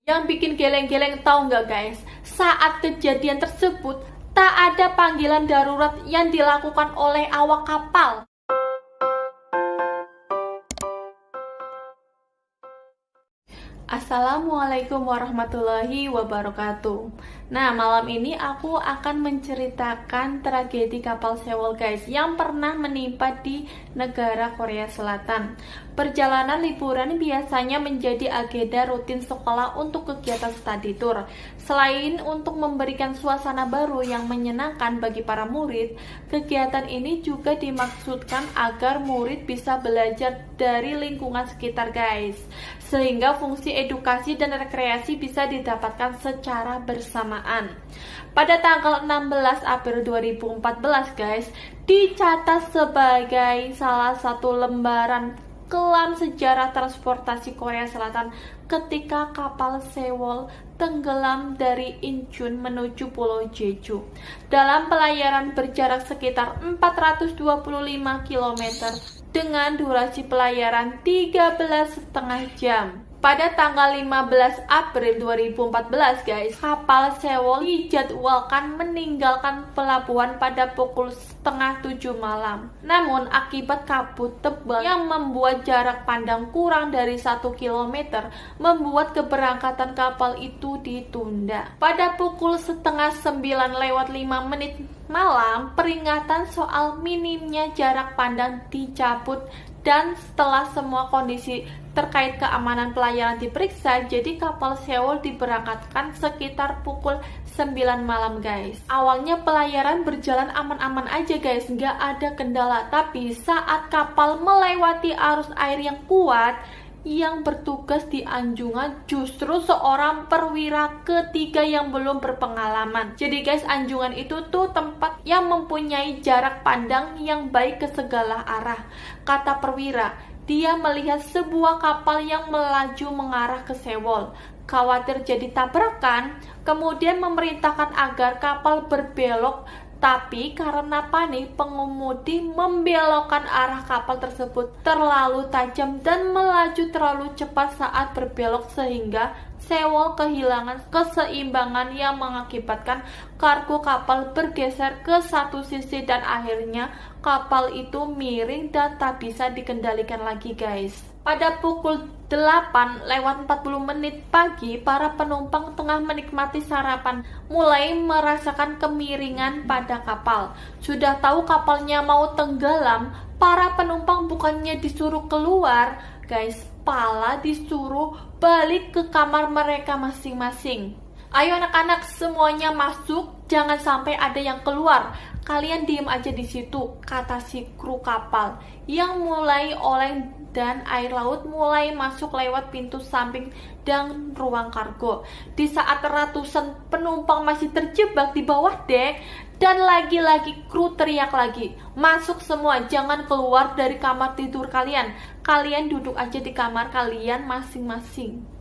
Yang bikin geleng-geleng tahu nggak guys? Saat kejadian tersebut, tak ada panggilan darurat yang dilakukan oleh awak kapal. Assalamualaikum warahmatullahi wabarakatuh. Nah, malam ini aku akan menceritakan tragedi kapal Sewol guys, yang pernah menimpa di negara Korea Selatan. Perjalanan liburan biasanya menjadi agenda rutin sekolah untuk kegiatan study tour. Selain untuk memberikan suasana baru yang menyenangkan bagi para murid, kegiatan ini juga dimaksudkan agar murid bisa belajar dari lingkungan sekitar guys, sehingga fungsi edukasi dan rekreasi bisa didapatkan secara bersamaan. Pada tanggal 16 April 2014 guys, dicatat sebagai salah satu lembaran kelam sejarah transportasi Korea Selatan ketika kapal Sewol tenggelam dari Incheon menuju Pulau Jeju dalam pelayaran berjarak sekitar 425 km dengan durasi pelayaran 13,5 jam. Pada tanggal 15 April 2014 guys, kapal Sewol dijadwalkan meninggalkan pelabuhan pada pukul 6:30 malam. Namun akibat kabut tebal yang membuat jarak pandang kurang dari 1 km membuat keberangkatan kapal itu ditunda. Pada pukul 8:30 malam, peringatan soal minimnya jarak pandang dicabut dan setelah semua kondisi terkait keamanan pelayaran diperiksa, jadi kapal Sewol diberangkatkan sekitar pukul 9 malam guys. Awalnya pelayaran berjalan aman-aman aja guys, nggak ada kendala. Tapi saat kapal melewati arus air yang kuat, yang bertugas di Anjungan justru seorang perwira ketiga yang belum berpengalaman. Jadi guys, Anjungan itu tuh tempat yang mempunyai jarak pandang yang baik ke segala arah. Kata perwira, dia melihat sebuah kapal yang melaju mengarah ke Sewol. Khawatir jadi tabrakan, kemudian memerintahkan agar kapal berbelok. Tapi karena panik, pengemudi membelokkan arah kapal tersebut terlalu tajam dan melaju terlalu cepat saat berbelok, sehingga Sewol kehilangan keseimbangan yang mengakibatkan kargo kapal bergeser ke satu sisi dan akhirnya kapal itu miring dan tak bisa dikendalikan lagi guys. Pada pukul 8:40 pagi, para penumpang tengah menikmati sarapan mulai merasakan kemiringan pada kapal. Sudah tahu kapalnya mau tenggelam, para penumpang bukannya disuruh keluar guys, malah disuruh balik ke kamar mereka masing-masing. Ayo anak-anak, semuanya masuk, jangan sampai ada yang keluar. Kalian diem aja di situ, kata si kru kapal yang mulai oleng dan air laut mulai masuk lewat pintu samping dan ruang kargo. Di saat ratusan penumpang masih terjebak di bawah dek, dan lagi-lagi kru teriak lagi, masuk semua, jangan keluar dari kamar tidur kalian. Kalian duduk aja di kamar kalian masing-masing.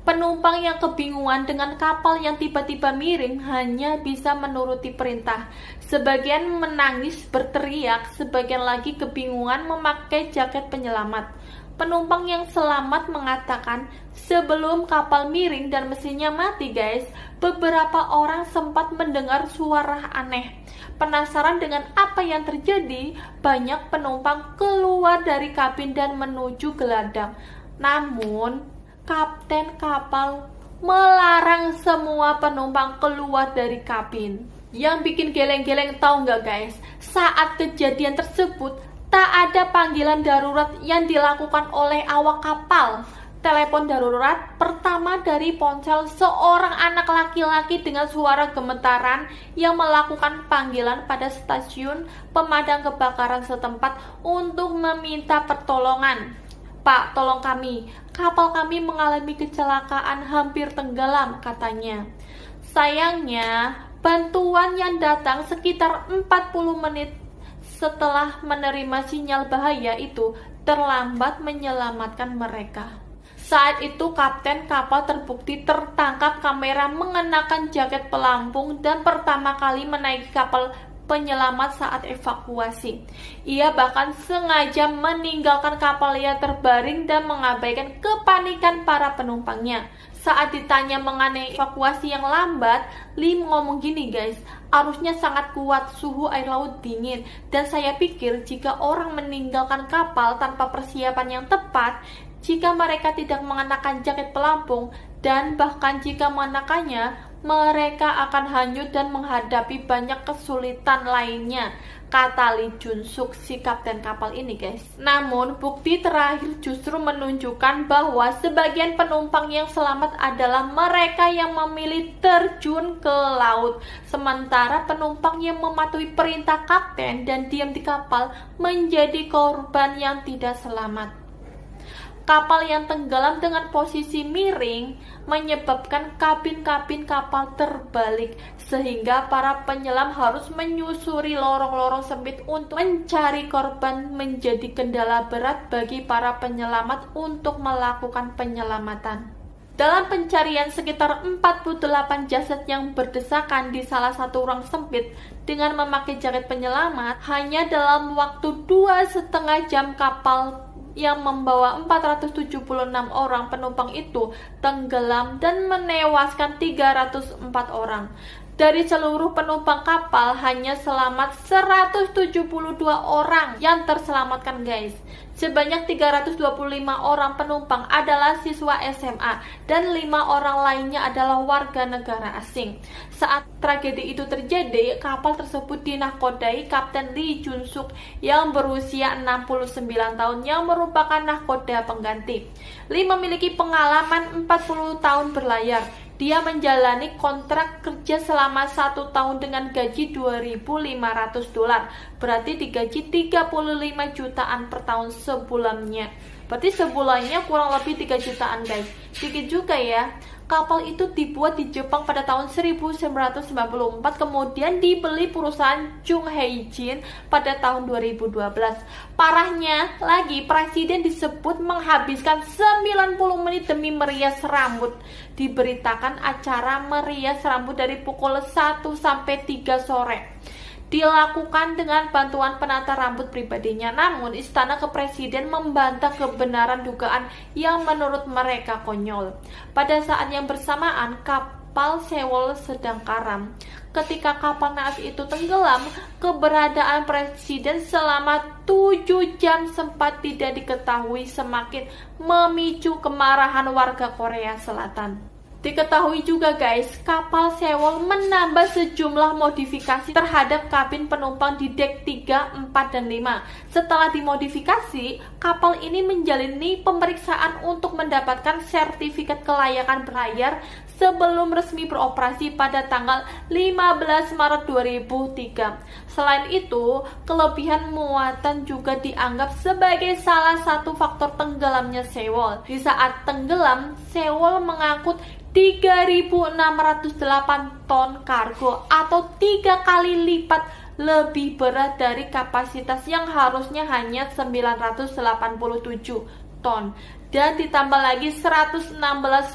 Penumpang yang kebingungan dengan kapal yang tiba-tiba miring hanya bisa menuruti perintah. Sebagian menangis berteriak, sebagian lagi kebingungan memakai jaket penyelamat. Penumpang yang selamat mengatakan, sebelum kapal miring dan mesinnya mati guys, beberapa orang sempat mendengar suara aneh. Penasaran dengan apa yang terjadi, banyak penumpang keluar dari kabin dan menuju gelandang. Namun kapten kapal melarang semua penumpang keluar dari kabin. Yang bikin geleng-geleng tahu nggak guys? Saat kejadian tersebut, tak ada panggilan darurat yang dilakukan oleh awak kapal. Telepon darurat pertama dari ponsel seorang anak laki-laki dengan suara gemetaran yang melakukan panggilan pada stasiun pemadam kebakaran setempat untuk meminta pertolongan. Pak, tolong kami, kapal kami mengalami kecelakaan hampir tenggelam, katanya. Sayangnya, bantuan yang datang sekitar 40 menit setelah menerima sinyal bahaya itu terlambat menyelamatkan mereka. Saat itu kapten kapal terbukti tertangkap kamera mengenakan jaket pelampung dan pertama kali menaiki kapal penyelamat saat evakuasi. Ia bahkan sengaja meninggalkan kapal yang terbaring dan mengabaikan kepanikan para penumpangnya. Saat ditanya mengenai evakuasi yang lambat, Lee ngomong gini guys, arusnya sangat kuat, suhu air laut dingin, dan saya pikir jika orang meninggalkan kapal tanpa persiapan yang tepat, jika mereka tidak mengenakan jaket pelampung, dan bahkan jika mengenakannya, mereka akan hanyut dan menghadapi banyak kesulitan lainnya, kata Lee Jun-suk, si kapten kapal ini guys. Namun, bukti terakhir justru menunjukkan bahwa sebagian penumpang yang selamat adalah mereka yang memilih terjun ke laut, sementara penumpang yang mematuhi perintah kapten dan diam di kapal menjadi korban yang tidak selamat. Kapal yang tenggelam dengan posisi miring menyebabkan kabin-kabin kapal terbalik, sehingga para penyelam harus menyusuri lorong-lorong sempit untuk mencari korban. Menjadi kendala berat bagi para penyelamat untuk melakukan penyelamatan. Dalam pencarian, sekitar 48 jasad yang berdesakan di salah satu ruang sempit dengan memakai jaket penyelamat, hanya dalam waktu 2,5 jam kapal yang membawa 476 orang penumpang itu tenggelam dan menewaskan 304 orang. Dari seluruh penumpang kapal, hanya selamat 172 orang yang terselamatkan guys. Sebanyak 325 orang penumpang adalah siswa SMA dan 5 orang lainnya adalah warga negara asing. Saat tragedi itu terjadi, kapal tersebut dinakodai Kapten Lee Jun-suk yang berusia 69 tahun yang merupakan nahkoda pengganti. Lee memiliki pengalaman 40 tahun berlayar. Dia menjalani kontrak kerja selama 1 tahun dengan gaji $2.500, berarti digaji 35 jutaan per tahun sebulannya. Berarti sebulannya kurang lebih 3 jutaan guys. Sedikit juga ya. Kapal itu dibuat di Jepang pada tahun 1994, kemudian dibeli perusahaan Chung Hae-jin pada tahun 2012. Parahnya lagi, presiden disebut menghabiskan 90 menit demi merias rambut. Diberitakan acara merias rambut dari pukul 1 sampai 3 sore. Dilakukan dengan bantuan penata rambut pribadinya. Namun, Istana Kepresiden membantah kebenaran dugaan yang menurut mereka konyol. Pada saat yang bersamaan, kapal Sewol sedang karam. Ketika kapal naas itu tenggelam, keberadaan presiden selama 7 jam sempat tidak diketahui, semakin memicu kemarahan warga Korea Selatan. Diketahui juga guys, kapal Sewol menambah sejumlah modifikasi terhadap kabin penumpang di dek 3, 4, dan 5. Setelah dimodifikasi, kapal ini menjalani pemeriksaan untuk mendapatkan sertifikat kelayakan berlayar sebelum resmi beroperasi pada tanggal 15 Maret 2003. Selain itu, kelebihan muatan juga dianggap sebagai salah satu faktor tenggelamnya Sewol. Di saat tenggelam, Sewol mengangkut 3.608 ton kargo atau 3 kali lipat lebih berat dari kapasitas yang harusnya hanya 987 ton. Dan ditambah lagi 116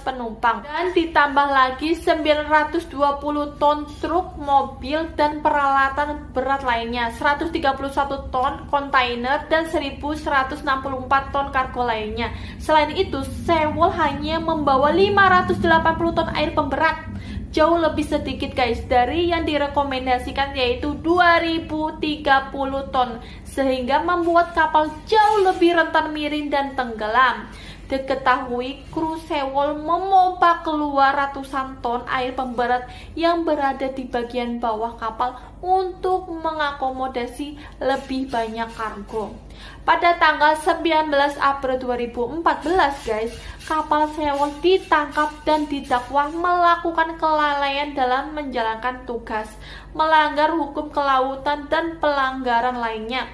penumpang, dan ditambah lagi 920 ton truk, mobil, dan peralatan berat lainnya, 131 ton kontainer, dan 1.164 ton kargo lainnya. Selain itu, Sewol hanya membawa 580 ton air pemberat, jauh lebih sedikit guys dari yang direkomendasikan, yaitu 2030 ton, sehingga membuat kapal jauh lebih rentan miring dan tenggelam. Diketahui kru Sewol memompa keluar ratusan ton air pemberat yang berada di bagian bawah kapal untuk mengakomodasi lebih banyak kargo. Pada tanggal 19 April 2014 guys, kapal Sewol ditangkap dan didakwa melakukan kelalaian dalam menjalankan tugas, melanggar hukum kelautan, dan pelanggaran lainnya.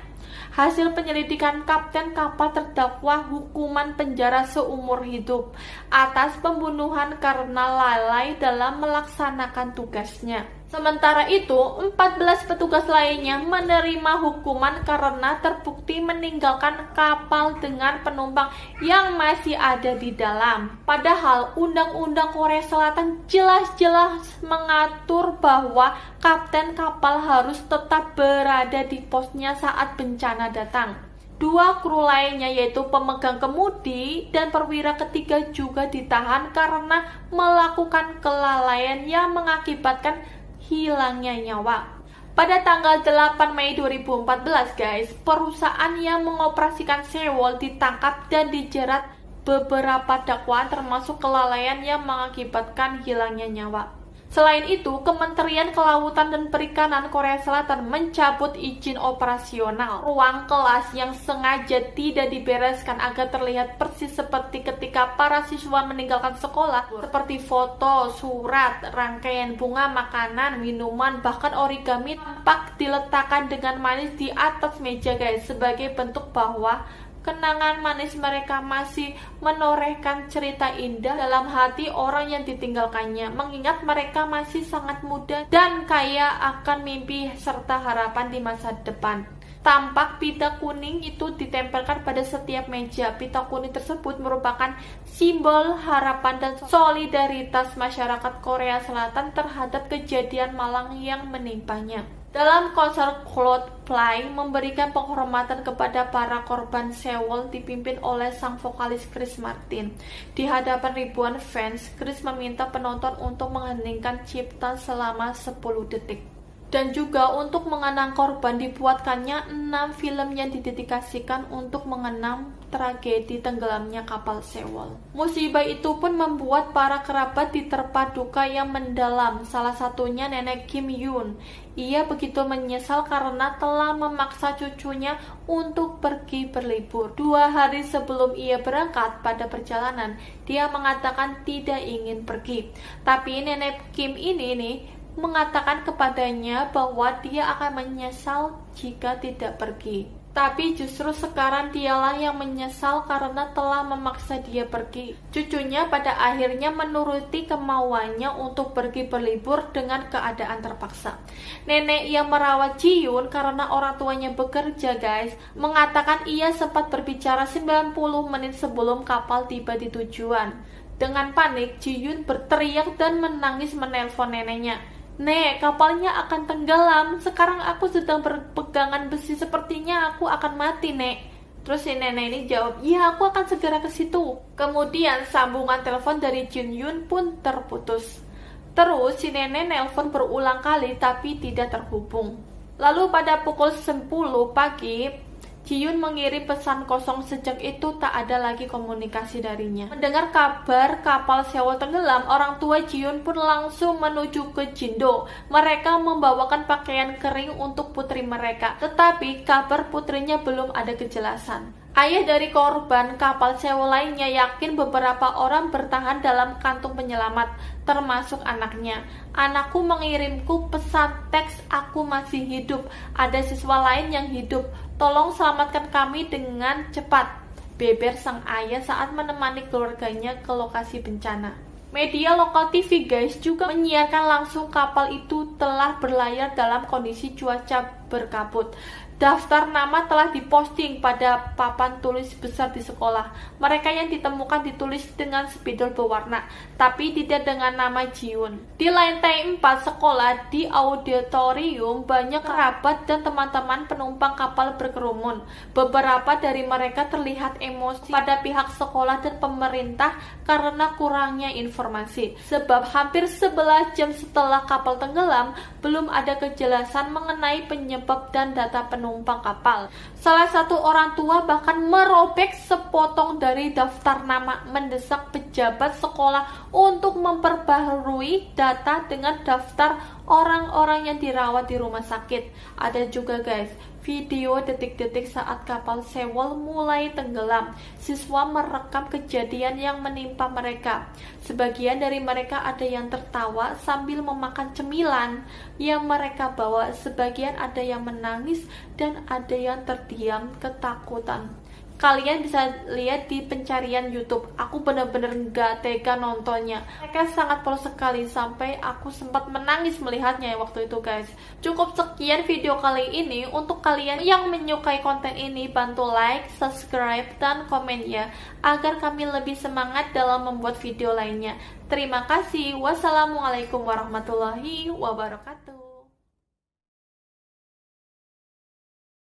Hasil penyelidikan, kapten kapal terdakwa hukuman penjara seumur hidup atas pembunuhan karena lalai dalam melaksanakan tugasnya. Sementara itu, 14 petugas lainnya menerima hukuman karena terbukti meninggalkan kapal dengan penumpang yang masih ada di dalam. Padahal Undang-Undang Korea Selatan jelas-jelas mengatur bahwa kapten kapal harus tetap berada di posnya saat bencana datang. Dua kru lainnya yaitu pemegang kemudi dan perwira ketiga juga ditahan karena melakukan kelalaian yang mengakibatkan hilangnya nyawa. Pada tanggal 8 Mei 2014 guys, perusahaan yang mengoperasikan Sewol ditangkap dan dijerat beberapa dakwaan termasuk kelalaian yang mengakibatkan hilangnya nyawa. Selain itu, Kementerian Kelautan dan Perikanan Korea Selatan mencabut izin operasional ruang kelas yang sengaja tidak dibereskan agar terlihat persis seperti ketika para siswa meninggalkan sekolah, seperti foto, surat, rangkaian bunga, makanan, minuman, bahkan origami tampak diletakkan dengan manis di atas meja guys, sebagai bentuk bahwa kenangan manis mereka masih menorehkan cerita indah dalam hati orang yang ditinggalkannya, mengingat mereka masih sangat muda dan kaya akan mimpi serta harapan di masa depan. Tampak pita kuning itu ditempelkan pada setiap meja. Pita kuning tersebut merupakan simbol harapan dan solidaritas masyarakat Korea Selatan terhadap kejadian malang yang menimpanya. Dalam konser Coldplay memberikan penghormatan kepada para korban Sewol dipimpin oleh sang vokalis Chris Martin. Di hadapan ribuan fans, Chris meminta penonton untuk mengheningkan cipta selama 10 detik. Dan juga untuk mengenang korban dibuatkannya 6 film yang didedikasikan untuk mengenang tragedi tenggelamnya kapal Sewol. Musibah itu pun membuat para kerabat diterpa duka yang mendalam, salah satunya nenek Kim Yoon. Ia begitu menyesal karena telah memaksa cucunya untuk pergi berlibur. 2 hari sebelum ia berangkat pada perjalanan, dia mengatakan tidak ingin pergi. Tapi nenek Kim ini nih mengatakan kepadanya bahwa dia akan menyesal jika tidak pergi. Tapi justru sekarang dialah yang menyesal karena telah memaksa dia pergi. Cucunya pada akhirnya menuruti kemauannya untuk pergi berlibur dengan keadaan terpaksa. Nenek yang merawat Ji-yoon karena orang tuanya bekerja guys, mengatakan ia sempat berbicara 90 menit sebelum kapal tiba di tujuan. Dengan panik, Ji-yoon berteriak dan menangis menelpon neneknya. "Nek, kapalnya akan tenggelam. Sekarang aku sedang berpegangan besi. Sepertinya aku akan mati, Nek." Terus si nenek ini jawab, "Iya, aku akan segera ke situ." Kemudian sambungan telepon dari Jun Yun pun terputus. Terus si nenek nelpon berulang kali tapi tidak terhubung. Lalu pada pukul 10 pagi, Ji-yoon mengirim pesan kosong. Sejak itu tak ada lagi komunikasi darinya. Mendengar kabar kapal Sewol tenggelam, orang tua Ji-yoon pun langsung menuju ke Jindo. Mereka membawakan pakaian kering untuk putri mereka, tetapi kabar putrinya belum ada kejelasan. Ayah dari korban kapal Sewol lainnya yakin beberapa orang bertahan dalam kantung penyelamat, termasuk anaknya. "Anakku mengirimku pesan teks, aku masih hidup. Ada siswa lain yang hidup. Tolong selamatkan kami dengan cepat," beber sang ayah saat menemani keluarganya ke lokasi bencana. Media lokal TV guys juga menyiarkan langsung kapal itu telah berlayar dalam kondisi cuaca berkabut. Daftar nama telah diposting pada papan tulis besar di sekolah. Mereka yang ditemukan ditulis dengan spidol berwarna, tapi tidak dengan nama Ji-yoon. Di lantai 4 sekolah, di auditorium, banyak kerabat dan teman-teman penumpang kapal berkerumun. Beberapa dari mereka terlihat emosi pada pihak sekolah dan pemerintah karena kurangnya informasi. Sebab hampir 11 jam setelah kapal tenggelam, belum ada kejelasan mengenai penyebab dan data penumpang kapal. Salah satu orang tua bahkan merobek sepotong dari daftar nama, mendesak pejabat sekolah untuk memperbaharui data dengan daftar orang-orang yang dirawat di rumah sakit. Ada juga guys video detik-detik saat kapal Sewol mulai tenggelam. Siswa merekam kejadian yang menimpa mereka. Sebagian dari mereka ada yang tertawa sambil memakan cemilan yang mereka bawa. Sebagian ada yang menangis dan ada yang terdiam ketakutan. Kalian bisa lihat di pencarian YouTube. Aku benar-benar gak tega nontonnya. Mereka sangat polos sekali sampai aku sempat menangis melihatnya waktu itu guys. Cukup sekian video kali ini. Untuk kalian yang menyukai konten ini, bantu like, subscribe, dan komen ya, agar kami lebih semangat dalam membuat video lainnya. Terima kasih. Wassalamualaikum warahmatullahi wabarakatuh.